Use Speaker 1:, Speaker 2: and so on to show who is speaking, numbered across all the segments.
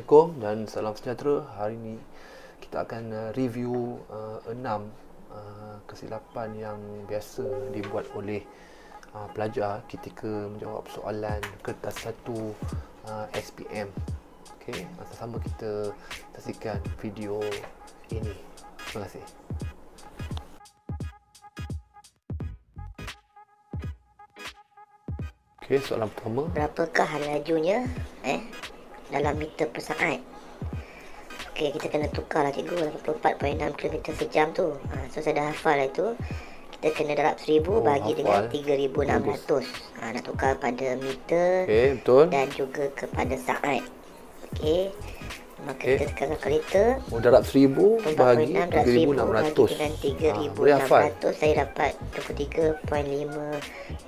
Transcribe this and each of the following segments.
Speaker 1: Assalamualaikum dan salam sejahtera. Hari ini kita akan review 6 kesilapan yang biasa dibuat oleh pelajar ketika menjawab soalan kertas 1 SPM. Okey, sama-sama kita saksikan video ini. Terima kasih. Okey, soalan pertama.
Speaker 2: Berapakah lajunya dalam meter per saat? Okey, kita kena tukar lah cikgu, 84.6 km sejam tu. So saya dah hafal lah itu. Kita kena darab 1000 bagi dengan 3600. Nak tukar pada meter,
Speaker 1: betul.
Speaker 2: Dan juga kepada saat. Okey. Maka kita tekan kalkulator.
Speaker 1: Darab 1000 bagi
Speaker 2: 3600 dengan 3600 saya dapat 23.5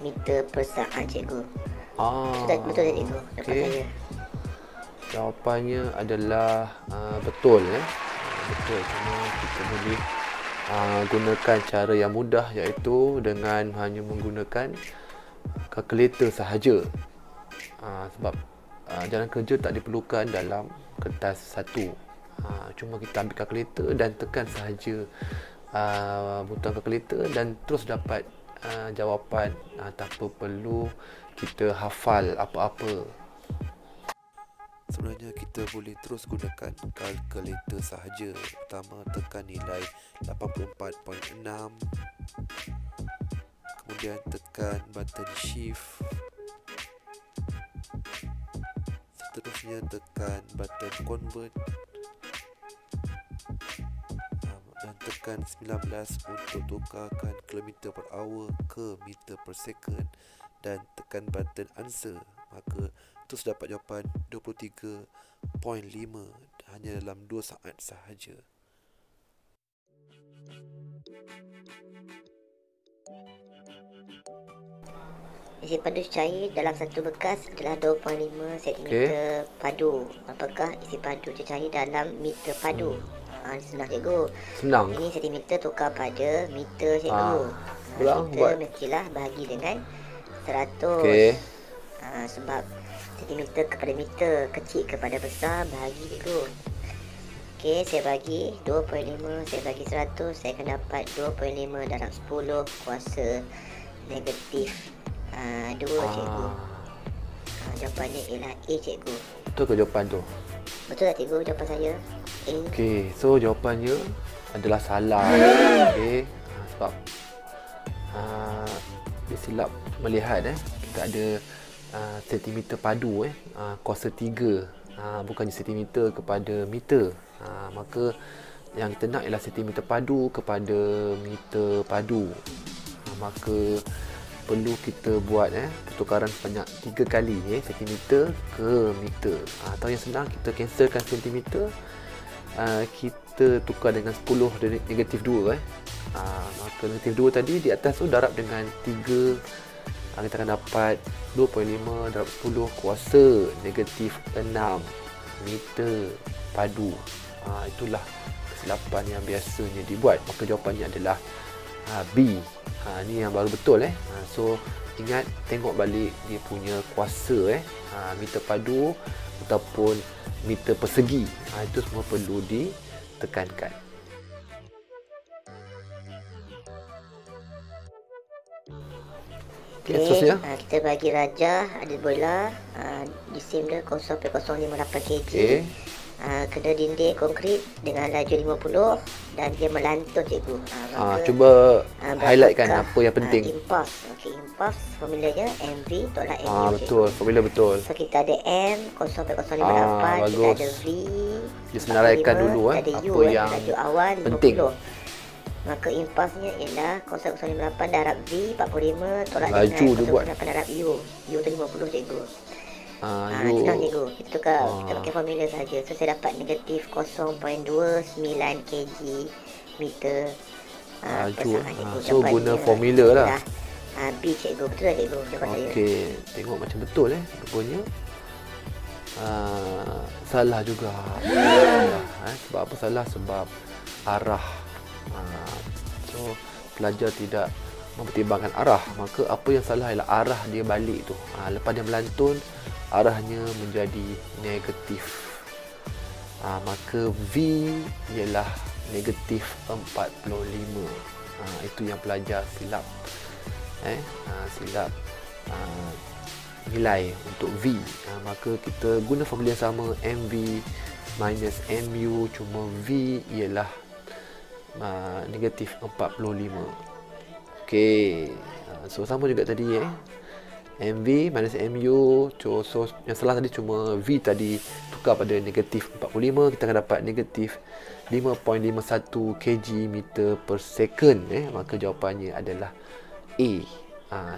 Speaker 2: meter per saat cikgu. Betul tak cikgu? Dapat saya.
Speaker 1: Jawapannya adalah betul betul. Cuma kita boleh gunakan cara yang mudah, iaitu dengan hanya menggunakan kalkulator sahaja. Sebab jalan kerja tak diperlukan dalam kertas 1. Cuma kita ambil kalkulator dan tekan sahaja butang kalkulator dan terus dapat jawapan tanpa perlu kita hafal apa-apa. Sebenarnya kita boleh terus gunakan kalkulator sahaja. Pertama, tekan nilai 84.6, kemudian tekan button shift, seterusnya tekan button convert dan tekan 19 untuk tukarkan kilometer per hour ke meter per second dan tekan button answer. Maka terus dapat jawapan 23.5 hanya dalam 2 saat sahaja.
Speaker 2: Isi padu cair dalam satu bekas adalah 2.5 cm padu. Apakah isi padu cair dalam meter padu? Senang cikgu.
Speaker 1: Senang.
Speaker 2: Ini sentimeter tukar pada meter cikgu. Meter mestilah bahagi dengan 100. Sebab sentimeter kepada meter, kecil kepada besar, bahagi cikgu. Okey, saya bagi 2.5, saya bagi 100, saya akan dapat 2.5 darab 10 kuasa negatif 2 cikgu. Jawapannya ialah A cikgu.
Speaker 1: Betul ke jawapan tu?
Speaker 2: Betul tak cikgu jawapan saya? A.
Speaker 1: Okey, so jawapannya adalah salah. Okey, sebab dia silap melihat kita ada sentimeter padu kuasa 3, bukannya sentimeter kepada meter. Maka yang kita nak ialah sentimeter padu kepada meter padu. Maka perlu kita buat pertukaran sebanyak 3 kali sentimeter ke meter. Atau yang senang, kita cancelkan sentimeter, kita tukar dengan 10 negatif 2 maka negatif 2 tadi di atas tu darab dengan 3, kita akan dapat 2.5 darab 10 kuasa negatif 6 meter padu. Itulah kesilapan yang biasanya dibuat. Maka jawapannya adalah B. Ni yang baru betul So ingat, tengok balik dia punya kuasa meter padu ataupun meter persegi. Itu semua perlu ditekankan.
Speaker 2: Okay, kita bagi Raja ada bola di sim dia 0.058 kg. Kena dinding konkrit dengan laju 50 dan dia melantun cikgu.
Speaker 1: Cuba highlightkan apa yang penting.
Speaker 2: Impulse. Impulse formulanya MV tolak MU.
Speaker 1: Betul, formula betul.
Speaker 2: So kita ada M 0.058, kita ada V.
Speaker 1: Dia senaraikan dulu
Speaker 2: apa yang laju awal
Speaker 1: penting.
Speaker 2: 50. Maka impulsnya ialah 0.058 darab V 45 tolak
Speaker 1: laju
Speaker 2: dengan 0.058 darab U. U tu 50 cikgu. Senang cikgu. Kita pakai formula saja. So saya dapat negatif 0.29 kg meter
Speaker 1: laju. So guna formula lah.
Speaker 2: B cikgu. Betul tak cikgu?
Speaker 1: Okey, tengok macam betul rupanya. Salah juga. Sebab apa salah? Sebab arah. So pelajar tidak mempertimbangkan arah. Maka apa yang salah ialah arah dia balik tu. Lepas dia melantun, arahnya menjadi negatif. maka V ialah negatif 45. Itu yang pelajar silap silap nilai untuk V. Maka kita guna formula yang sama, MV minus MU, cuma V ialah negatif 45. Okey, so sama juga tadi MV minus MU. So yang salah tadi cuma V tadi tukar pada negatif 45, kita akan dapat negatif 5.51 kg meter per second. Maka jawapannya adalah A.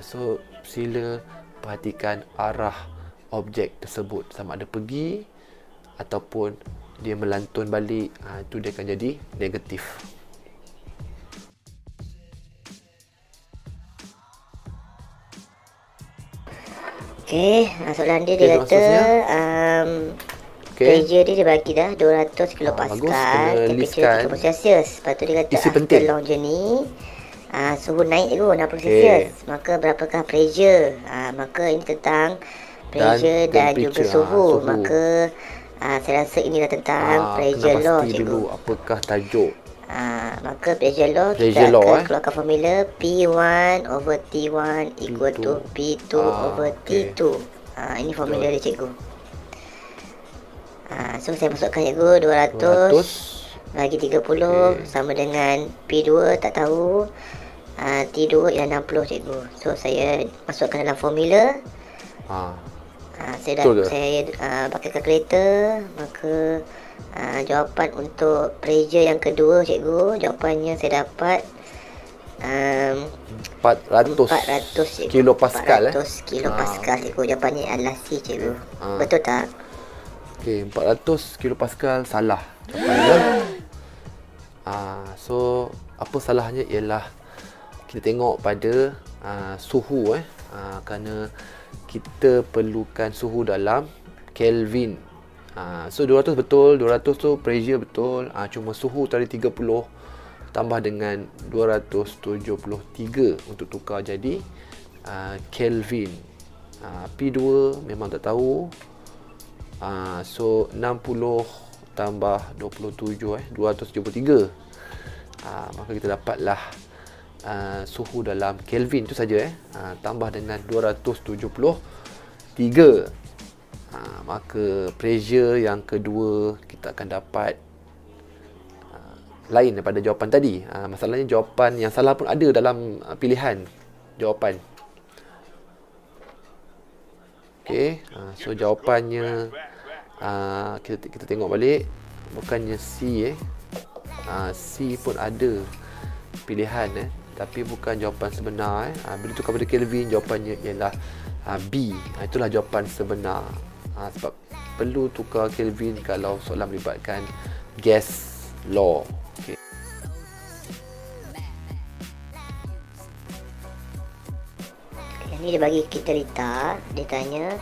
Speaker 1: So sila perhatikan arah objek tersebut, sama ada pergi ataupun dia melantun balik, itu dia akan jadi negatif.
Speaker 2: Okey, soalan dia kata pressure dia bagi dah 200 kilopascal, temperature 30 Celsius. Lepas tu dia kata after long journey suhu naik cikgu 60 Celsius. Maka berapakah pressure? Maka ini tentang pressure dan juga suhu. Maka saya rasa inilah tentang pressure law cikgu.
Speaker 1: Dulu apakah tajuk?
Speaker 2: Maka pressure law kita akan keluarkan formula P1 over T1 equal to P2 over T2. Ini formula dia cikgu. So saya masukkan cikgu 200 bagi 30 sama dengan P2 tak tahu, T2 ialah 60 cikgu. So saya masukkan dalam formula. Saya pakai kalkulator. Maka jawapan untuk pressure yang kedua cikgu, jawapannya saya dapat 400
Speaker 1: kilopascal.
Speaker 2: 400 kilopascal cikgu. Jawapannya adalah C cikgu. Betul tak?
Speaker 1: Okey, 400 kilopascal salah jawapannya. So apa salahnya ialah kita tengok pada suhu kerana kita perlukan suhu dalam Kelvin. So 200 betul, 200 tu pressure betul, cuma suhu tadi 30 tambah dengan 273 untuk tukar jadi Kelvin. P2 memang tak tahu. So 60 tambah 27 273. Maka kita dapatlah suhu dalam Kelvin tu saja tambah dengan 273. Maka pressure yang kedua kita akan dapat lain daripada jawapan tadi. Masalahnya jawapan yang salah pun ada dalam pilihan jawapan. Okey, so jawapannya kita tengok balik, bukannya C C pun ada pilihan tapi bukan jawapan sebenar. Bila tukar pada Kelvin, jawapannya ialah B. Itulah jawapan sebenar. Sebab perlu tukar Kelvin kalau soalan melibatkan gas law. Okay.
Speaker 2: Ini dia bagi kita liter. Dia tanya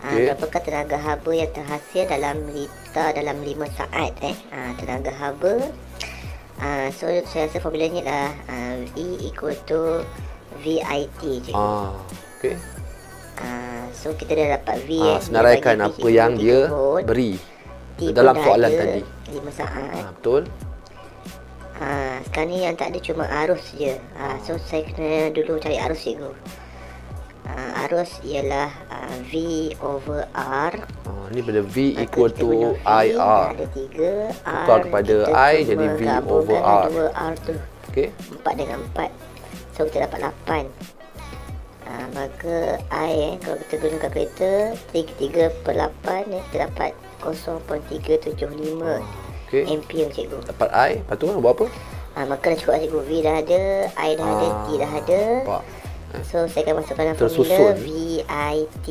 Speaker 2: berapakah tenaga haba yang terhasil dalam liter dalam 5 saat. Tenaga haba. So saya rasa formulanya adalah E equal to VIT.
Speaker 1: Okay.
Speaker 2: So kita dah dapat V.
Speaker 1: Senaraikan apa yang dia beri dalam soalan tadi.
Speaker 2: 5 saat.
Speaker 1: Betul.
Speaker 2: Sekarang ni yang tak ada cuma arus je. So saya kena dulu cari arus cikgu. Arus ialah V over R.
Speaker 1: Ni pada V equal to IR.
Speaker 2: Ada 3 R.
Speaker 1: Tukar kepada I jadi V over R.
Speaker 2: 2 R tu.
Speaker 1: Okay.
Speaker 2: 4 dengan 4. So kita dapat 8. Maka I kalau kita guna kalkulator 3 per 8 kita dapat 0.375 ampere cikgu.
Speaker 1: Dapat I, lepas tu buat apa?
Speaker 2: Maka dah cukup cikgu. V dah ada, I dah ada, T dah ada. So saya akan masukkan dalam formula VIT.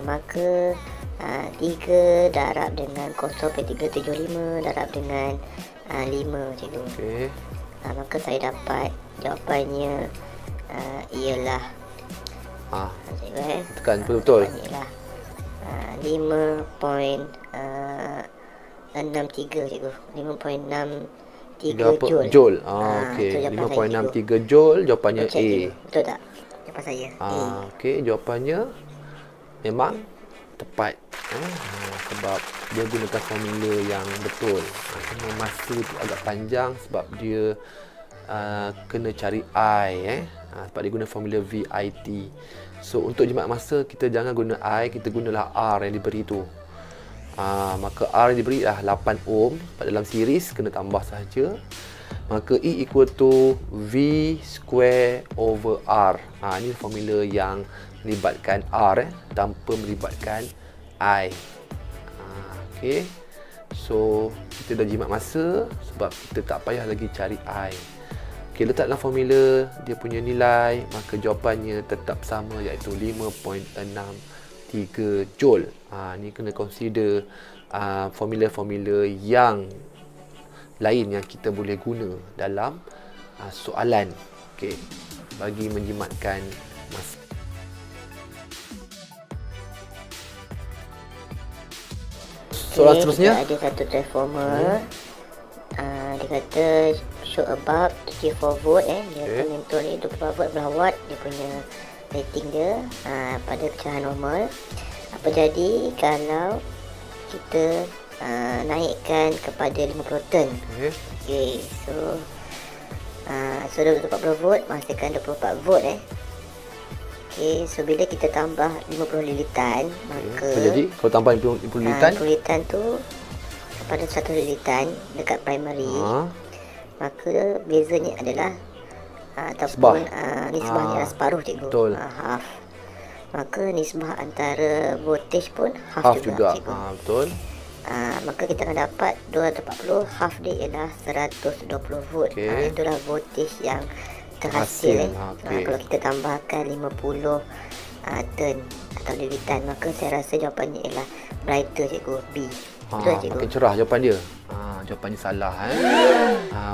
Speaker 2: Maka 3 darab dengan 0.375 darab dengan 5 cikgu. Maka saya dapat jawapannya ialah
Speaker 1: tekan betul.
Speaker 2: Ialah 5.63 cikgu. 5.63 joule.
Speaker 1: Okey, 5.63 joule jawapannya A.
Speaker 2: Betul tak? Jawapan saya.
Speaker 1: Okey, jawapannya memang tepat. sebab dia gunakan formula yang betul. Cuma masa tu agak panjang sebab dia kena cari I sebab dia guna formula VIT. So untuk jimat masa kita jangan guna I, kita gunalah R yang diberi tu. Maka R yang diberi adalah 8 ohm. Dalam series kena tambah sahaja. Maka E equal to V square over R. Ini formula yang melibatkan R tanpa melibatkan I. Okay. So kita dah jimat masa sebab kita tak payah lagi cari I. Okay, letak dalam formula dia punya nilai, maka jawapannya tetap sama, iaitu 5.63 Joule. Ni kena consider formula-formula yang lain yang kita boleh guna dalam soalan, okay, bagi menjimatkan masa. Soalan seterusnya,
Speaker 2: ada satu transformer. Dia kata show above 34 volt dia mentor ni 24 volt belah watt dia punya rating dia pada pecahan normal. Apa jadi kalau kita naikkan kepada 50 ton? Okey, so 24 volt menghasilkan 24 volt Okey, so bila kita tambah 50 lilitan, maka
Speaker 1: jadi kalau tambah 50 lilitan,
Speaker 2: 50 lilitan tu pada 1 lilitan dekat primary, maka bezanya adalah ataupun nisbahnya adalah separuh, cikgu.
Speaker 1: Betul.
Speaker 2: Half. Maka nisbah antara voltage pun half juga, cikgu.
Speaker 1: Betul.
Speaker 2: Maka kita akan dapat 240, half dia ialah 120 volt. Itulah voltage yang terhasil. Kalau kita tambahkan 50 turn atau lilitan, maka saya rasa jawapannya ialah brighter, cikgu, B.
Speaker 1: Makin cerah jawapan dia. Jawapannya salah.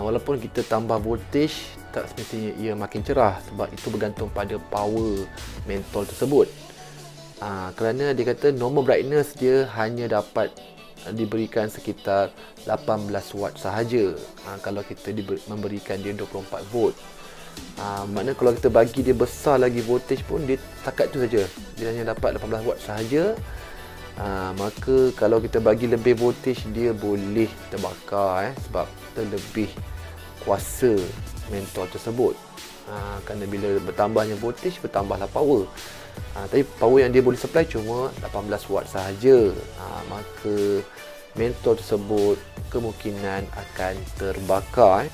Speaker 1: Walaupun kita tambah voltage, tak semestinya ia makin cerah sebab itu bergantung pada power mentol tersebut. Kerana dia kata normal brightness dia hanya dapat diberikan sekitar 18 watt sahaja. Kalau kita memberikan dia 24 volt. Maknanya kalau kita bagi dia besar lagi voltage pun dia takat tu saja. Dia hanya dapat 18 watt sahaja. Maka kalau kita bagi lebih voltage, dia boleh terbakar sebab terlebih kuasa mentol tersebut. Kerana bila bertambahnya voltage, bertambahlah power. Tapi power yang dia boleh supply cuma 18 watt sahaja. Maka mentol tersebut kemungkinan akan terbakar.